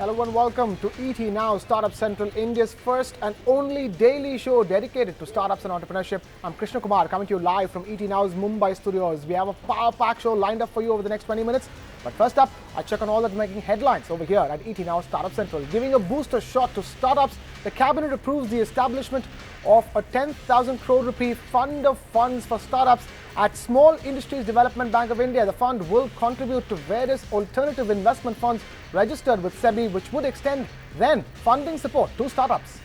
Hello and welcome to ET Now, Startup Central, India's first and only daily show dedicated to startups and entrepreneurship. I'm Krishna Kumar coming to you live from ET Now's Mumbai studios. We have a power-packed show lined up for you over the next 20 minutes. But first up, I check on all that making headlines over here at ET Now Startup Central. Giving a booster shot to startups, the cabinet approves the establishment of a 10,000 crore rupee fund of funds for startups at Small Industries Development Bank of India. The fund will contribute to various alternative investment funds registered with SEBI, which would extend then funding support to startups.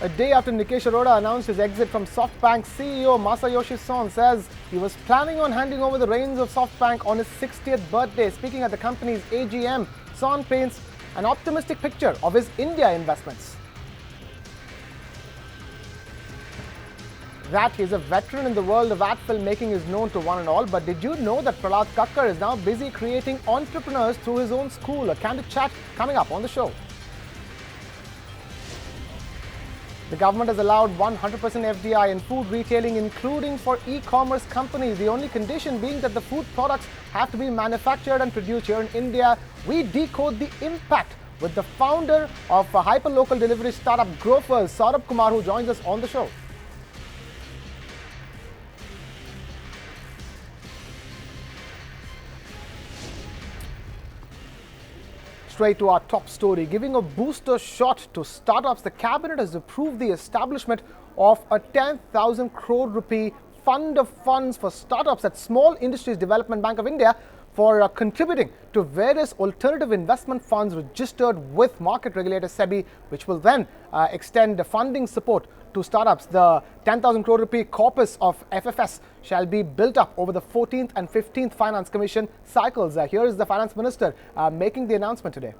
A day after Nikesh Arora announced his exit from Softbank, CEO Masayoshi Son says he was planning on handing over the reins of Softbank on his 60th birthday. Speaking at the company's AGM, Son paints an optimistic picture of his India investments. That he's a veteran in the world of ad filmmaking is known to one and all, but did you know that Prahlad Kakkar is now busy creating entrepreneurs through his own school? A candid chat coming up on the show. The government has allowed 100% FDI in food retailing, including for e-commerce companies. The only condition being that the food products have to be manufactured and produced here in India. We decode the impact with the founder of a hyperlocal delivery startup Grofers, Saurabh Kumar, who joins us on the show. Straight to our top story. Giving a booster shot to startups, the cabinet has approved the establishment of a 10,000 crore rupee fund of funds for startups at Small Industries Development Bank of India for contributing to various alternative investment funds registered with market regulator SEBI, which will then extend the funding support to startups. The 10,000 crore rupee corpus of FFS shall be built up over the 14th and 15th Finance Commission cycles. Here is the Finance Minister making the announcement today.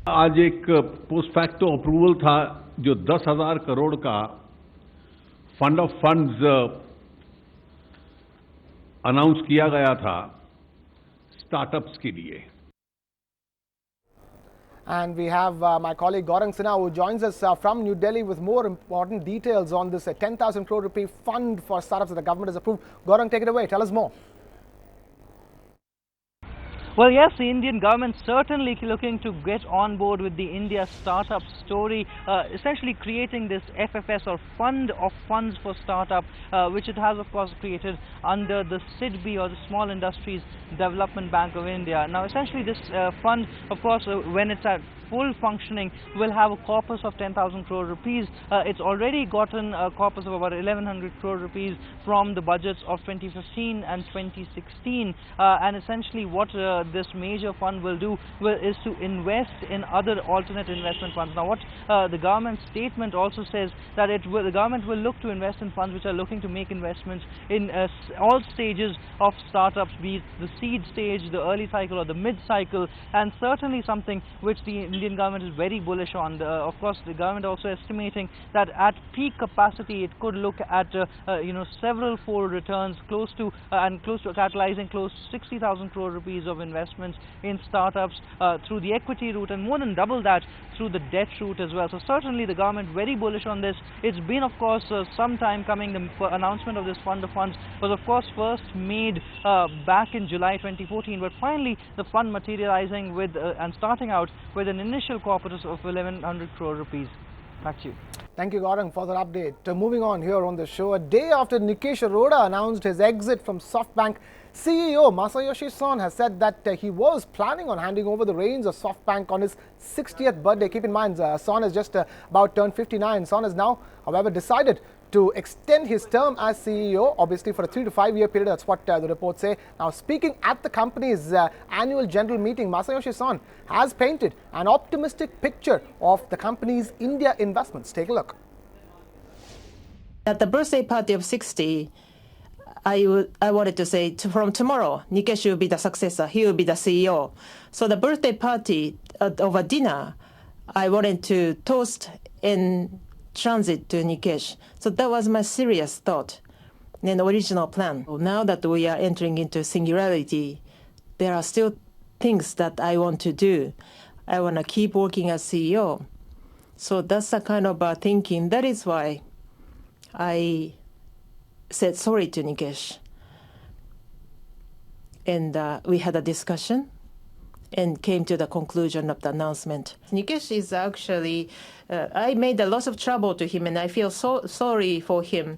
आज एक post facto approval था जो 10,000 करोड़ का fund of funds announce किया गया था startups के लिए. And we have my colleague Gaurang Sinha, who joins us from New Delhi with more important details on this 10,000 crore rupee fund for startups that the government has approved. Gaurang, take it away. Tell us more. Well, yes, the Indian government certainly looking to get on board with the India startup story, essentially creating this FFS or Fund of Funds for Startup, which it has of course created under the SIDBI or the Small Industries Development Bank of India. Now essentially this fund, of course, when it's at full functioning, will have a corpus of 10,000 crore rupees. It's already gotten a corpus of about 1,100 crore rupees from the budgets of 2015 and 2016. And essentially what this major fund will do is to invest in other alternate investment funds. Now what the government statement also says that the government will look to invest in funds which are looking to make investments in all stages of startups, be it the seed stage, the early cycle or the mid cycle, and certainly something which the Indian government is very bullish on. Of course, the government also estimating that at peak capacity it could look at several fold returns, close to catalyzing close to 60,000 crore rupees of investments in startups through the equity route, and more than double that through the debt route as well. So certainly the government very bullish on this. It's been of course some time coming. The announcement of this fund of funds was of course first made back in July 2014, but finally the fund materializing with and starting out with an initial corpus of 1,100 crore rupees. Back to you. Thank you, Gaurang, for that update. Moving on here on the show, a day after Nikesh Arora announced his exit from Softbank, CEO Masayoshi Son has said that he was planning on handing over the reins of Softbank on his 60th birthday. Keep in mind, Son has just about turned 59. Son has now, however, decided to extend his term as CEO, obviously for a 3 to 5 year period. That's what the reports say. Now, speaking at the company's annual general meeting, Masayoshi Son has painted an optimistic picture of the company's India investments. Take a look. At the birthday party of 60, I wanted to say from tomorrow, Nikesh will be the successor. He will be the CEO. So the birthday party over dinner, I wanted to toast in transit to Nikesh. So that was my serious thought and original plan. Now that we are entering into singularity, there are still things that I want to do. I want to keep working as CEO. So that's the kind of thinking. That is why I said sorry to Nikesh. And we had a discussion and came to the conclusion of the announcement. Nikesh is actually, I made a lot of trouble to him, and I feel so sorry for him.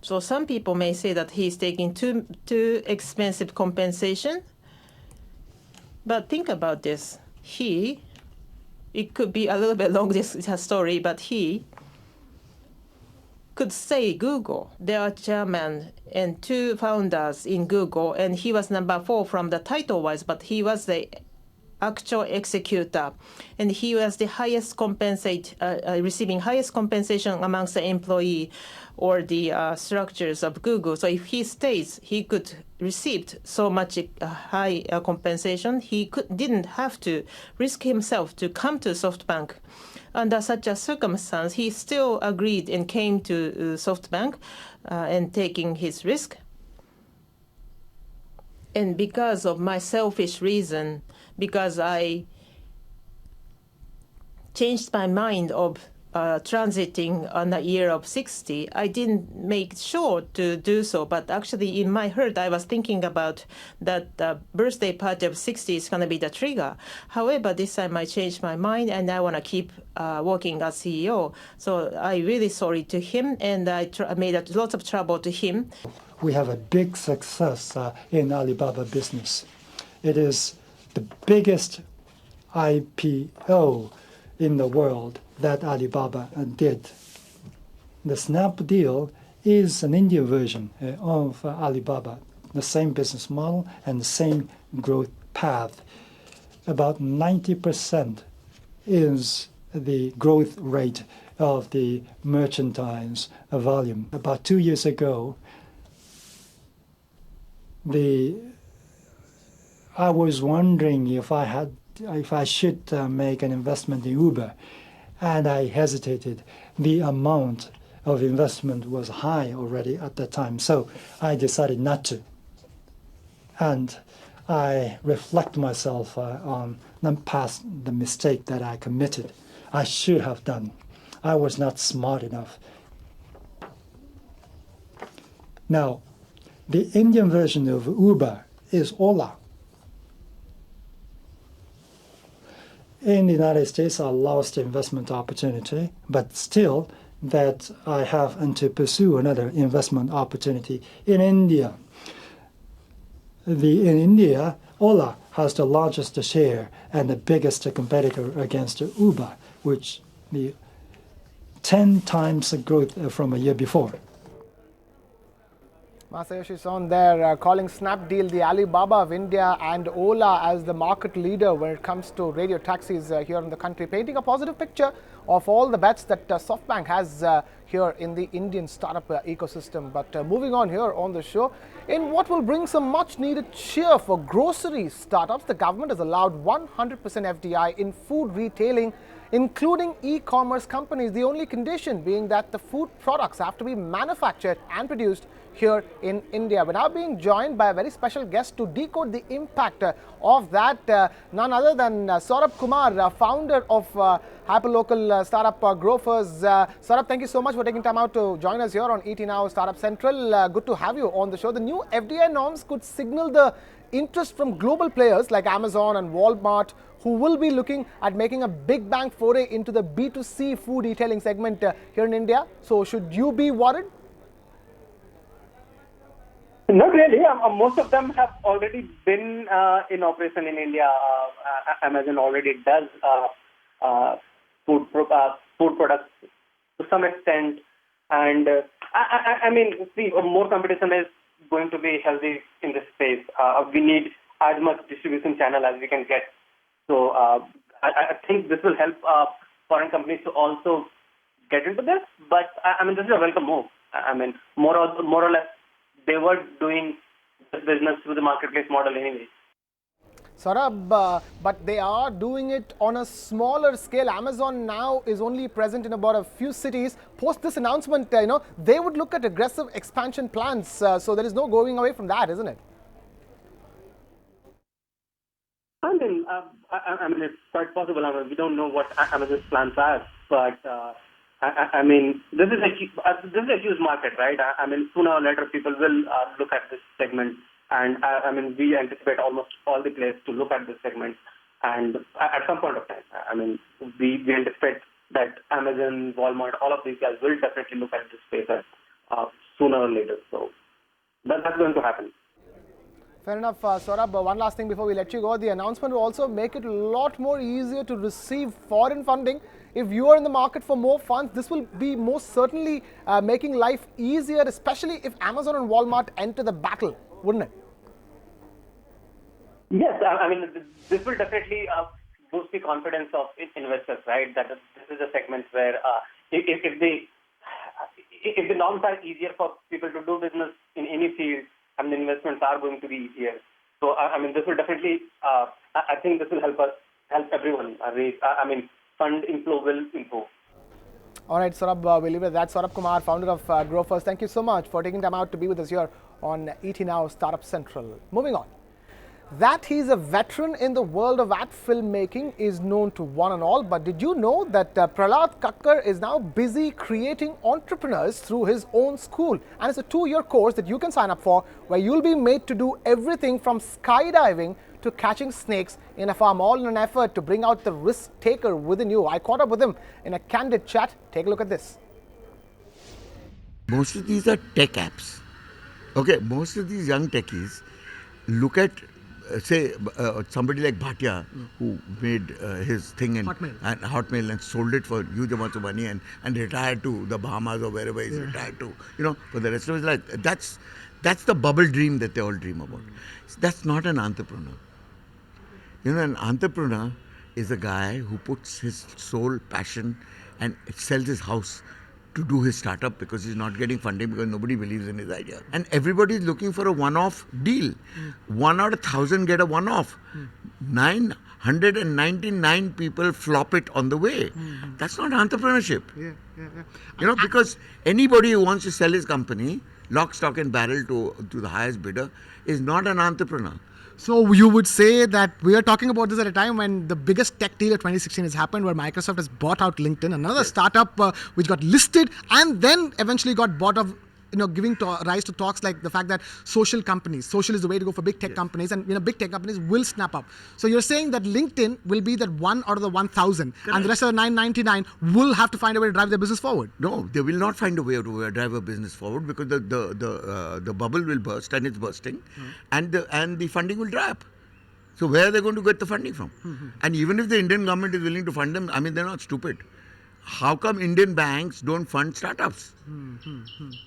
So some people may say that he's taking too expensive compensation. But think about this. It could be a little bit long, this story, but he could say Google. There are chairman and 2 founders in Google, and he was number 4 from the title-wise, but he was the actual executor, and he was the highest receiving highest compensation amongst the employee or the structures of Google. So if he stays, he could receive so much high compensation. He didn't have to risk himself to come to SoftBank. Under such a circumstance, he still agreed and came to SoftBank and taking his risk. And because of my selfish reason, because I changed my mind of transiting on the year of 60, I didn't make sure to do so. But actually, in my heart, I was thinking about that the birthday party of 60 is going to be the trigger. However, this time I changed my mind, and I want to keep working as CEO. So I'm really sorry to him, and I made a lot of trouble to him. We have a big success in Alibaba business. It is the biggest IPO in the world that Alibaba did. The Snap deal is an Indian version of Alibaba, the same business model and the same growth path. About 90% is the growth rate of the merchandise volume. About 2 years ago, I was wondering if I should make an investment in Uber, and I hesitated. The amount of investment was high already at that time, so I decided not to. And I reflect myself on past the mistake that I committed. I should have done. I was not smart enough. Now, the Indian version of Uber is Ola. In the United States, I lost investment opportunity, but still that I have to pursue another investment opportunity in India. In India, Ola has the largest share and the biggest competitor against Uber, which the 10 times the growth from a year before. Masayoshi Son there calling Snapdeal the Alibaba of India and Ola as the market leader when it comes to radio taxis here in the country, painting a positive picture of all the bets that Softbank has here in the Indian startup ecosystem. But moving on here on the show, in what will bring some much needed cheer for grocery startups, the government has allowed 100% FDI in food retailing, including e-commerce companies. The only condition being that the food products have to be manufactured and produced here in India. We're now being joined by a very special guest to decode the impact of that, none other than Saurabh Kumar, founder of hyperlocal startup Grofers. Saurabh, thank you so much for taking time out to join us here on ET Now Startup Central. Good to have you on the show. The new FDI norms could signal the interest from global players like Amazon and Walmart, who will be looking at making a big bang foray into the B2C food retailing segment here in India. So should you be worried? Not really. Most of them have already been in operation in India. Amazon already does food products to some extent, and I mean, see, more competition is going to be healthy in this space. We need as much distribution channel as we can get. So I think this will help foreign companies to also get into this. But I mean, this is a welcome move. I mean, more or less, they were doing this business through the marketplace model anyway. Saurabh, but they are doing it on a smaller scale. Amazon now is only present in about a few cities. Post this announcement, they would look at aggressive expansion plans. So there is no going away from that, isn't it? I mean, it's quite possible. I mean, we don't know what Amazon's plans are, but I mean, this is a huge market, right? I mean, sooner or later people will look at this segment, and I mean, we anticipate almost all the players to look at this segment, and at some point of time, I mean, we anticipate that Amazon, Walmart, all of these guys will definitely look at this space sooner or later. So that's going to happen. Fair enough, Saurabh. One last thing before we let you go. The announcement will also make it a lot more easier to receive foreign funding. If you are in the market for more funds, this will be most certainly making life easier, especially if Amazon and Walmart enter the battle, wouldn't it? Yes, I mean, this will definitely boost the confidence of investors, right? That this is a segment where if the norms are easier for people to do business in any field, and the investments are going to be easier. So, I mean, this will definitely, I think this will help everyone raise, fund inflow will improve. All right, Saurabh, we'll leave it at that. Saurabh Kumar, founder of Grofers, thank you so much for taking time out to be with us here on ET Now Startup Central. Moving on. That he's a veteran in the world of ad filmmaking is known to one and all, but did you know that Prahlad Kakkar is now busy creating entrepreneurs through his own school? And it's a 2-year course that you can sign up for, where you'll be made to do everything from skydiving to catching snakes in a farm, all in an effort to bring out the risk taker within you. I caught up with him in a candid chat. Take a look at this. Most of these are tech apps. Okay, most of these young techies look at say somebody like Bhatia, who made his thing in Hotmail and sold it for huge amounts of money and retired to the Bahamas or wherever he's retired to, for the rest of his life. That's the bubble dream that they all dream about. That's not an entrepreneur. An entrepreneur is a guy who puts his soul, passion, and sells his house to do his startup because he's not getting funding because nobody believes in his idea. And everybody is looking for a one-off deal. 1 out of 1,000 get a one-off. 999 people flop it on the way. That's not entrepreneurship. Because anybody who wants to sell his company, lock, stock and barrel to the highest bidder, is not an entrepreneur. So you would say that we are talking about this at a time when the biggest tech deal of 2016 has happened, where Microsoft has bought out LinkedIn, another startup which got listed and then eventually got bought up, giving rise to talks like the fact that social is the way to go for big tech companies, and big tech companies will snap up. So you're saying that LinkedIn will be that 1 out of the 1,000, and the rest of the 999 will have to find a way to drive their business forward. No, they will not find a way to drive a business forward because the bubble will burst, and it's bursting, and the funding will dry up. So where are they going to get the funding from? And even if the Indian government is willing to fund them, I mean, they're not stupid. How come Indian banks don't fund startups?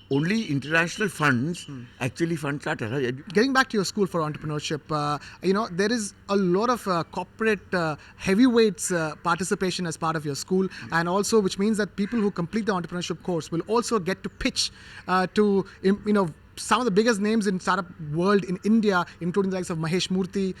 Only international funds actually fund startups. Getting back to your school for entrepreneurship, there is a lot of corporate heavyweights participation as part of your school, and also which means that people who complete the entrepreneurship course will also get to pitch to some of the biggest names in startup world in India, including the likes of Mahesh Murthy,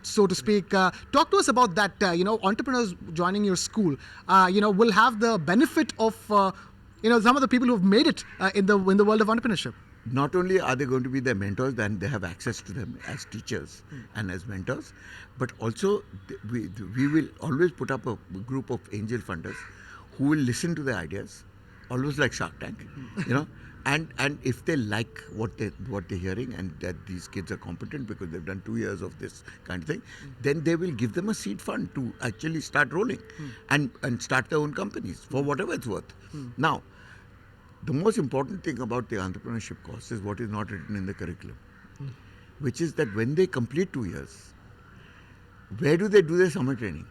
so to speak. Talk to us about that. Entrepreneurs joining your school, will have the benefit of, some of the people who have made it in the world of entrepreneurship. Not only are they going to be their mentors, then they have access to them as teachers and as mentors, but also we will always put up a group of angel funders who will listen to their ideas, almost like Shark Tank, And if they like what they're hearing and that these kids are competent because they've done 2 years of this kind of thing, then they will give them a seed fund to actually start rolling and start their own companies for whatever it's worth. Now, the most important thing about the entrepreneurship course is what is not written in the curriculum, which is that when they complete 2 years, where do they do their summer training?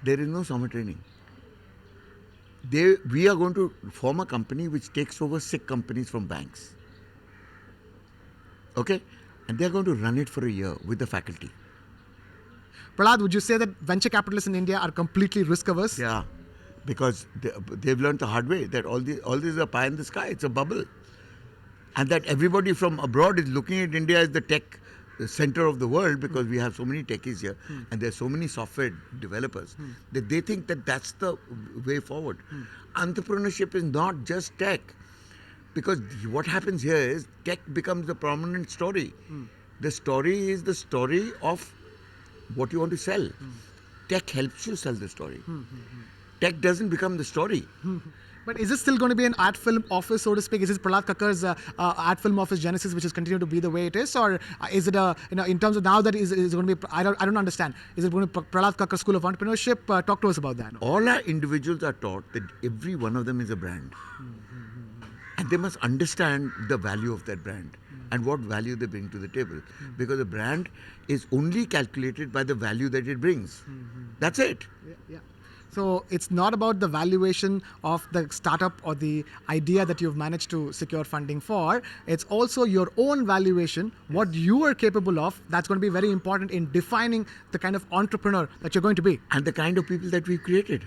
There is no summer training. We are going to form a company which takes over sick companies from banks. Okay? And they are going to run it for a year with the faculty. Prahlad, would you say that venture capitalists in India are completely risk averse? Yeah, because they've learned the hard way that all this is a pie in the sky, it's a bubble. And that everybody from abroad is looking at India as the tech center of the world because we have so many techies here and there's so many software developers that they think that that's the way forward. Entrepreneurship is not just tech, because what happens here is tech becomes the prominent story. The story is the story of what you want to sell. Tech helps you sell the story. Tech doesn't become the story. But is it still going to be an art film office, so to speak? Is it Prahlad Kakkar's art film office genesis, which is continuing to be the way it is, or is it in terms of now that is going to be? I don't understand. Is it going to be Prahlad Kakkar School of Entrepreneurship? Talk to us about that. All our individuals are taught that every one of them is a brand, and they must understand the value of that brand and what value they bring to the table, because a brand is only calculated by the value that it brings. That's it. Yeah. So it's not about the valuation of the startup or the idea that you've managed to secure funding for. It's also your own valuation, what you are capable of. That's going to be very important in defining the kind of entrepreneur that you're going to be. And the kind of people that we've created.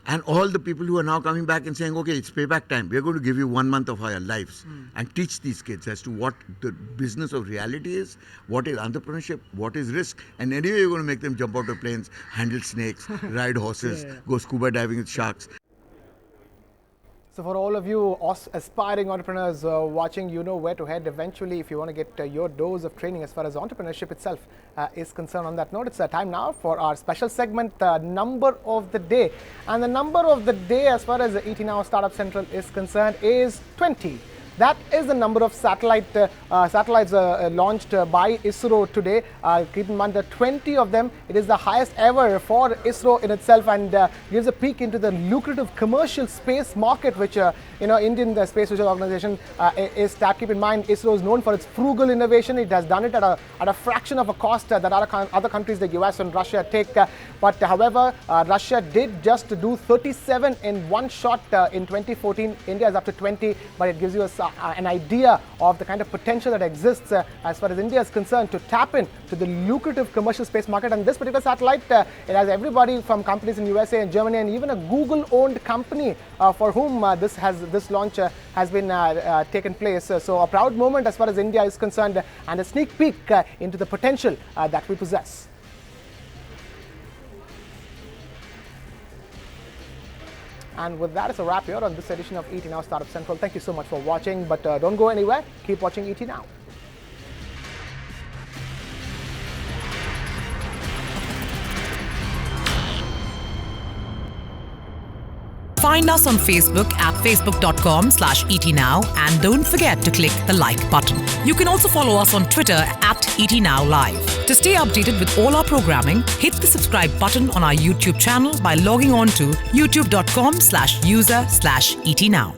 And all the people who are now coming back and saying, okay, it's payback time. We're going to give you 1 month of our lives and teach these kids as to what the business of reality is, what is entrepreneurship, what is risk. And anyway, you're going to make them jump out of planes, handle snakes, ride horses, go scuba diving with sharks. So for all of you aspiring entrepreneurs watching, you know where to head eventually if you want to get your dose of training as far as entrepreneurship itself is concerned. On that note, it's time now for our special segment, Number of the Day. And the number of the day as far as the ET Now Startup Central is concerned is 20. That is the number of satellites launched by ISRO today. Keep in mind that 20 of them, it is the highest ever for ISRO in itself, and gives a peek into the lucrative commercial space market, which Indian Space Research Organization is tapped. Keep in mind, ISRO is known for its frugal innovation. It has done it at a fraction of a cost that other countries like US and Russia take. But however, Russia did just do 37 in one shot in 2014. India is up to 20, but it gives you an idea of the kind of potential that exists as far as India is concerned to tap into the lucrative commercial space market. And this particular satellite, it has everybody from companies in USA and Germany, and even a Google-owned company for whom this launch has been taken place. So a proud moment as far as India is concerned, and a sneak peek into the potential that we possess. And with that, it's a wrap here on this edition of ET Now Startup Central. Thank you so much for watching, but don't go anywhere. Keep watching ET Now. Find us on Facebook at facebook.com/ETNow, and don't forget to click the like button. You can also follow us on Twitter at ETNowLive. To stay updated with all our programming, hit the subscribe button on our YouTube channel by logging on to youtube.com/user/ETNow.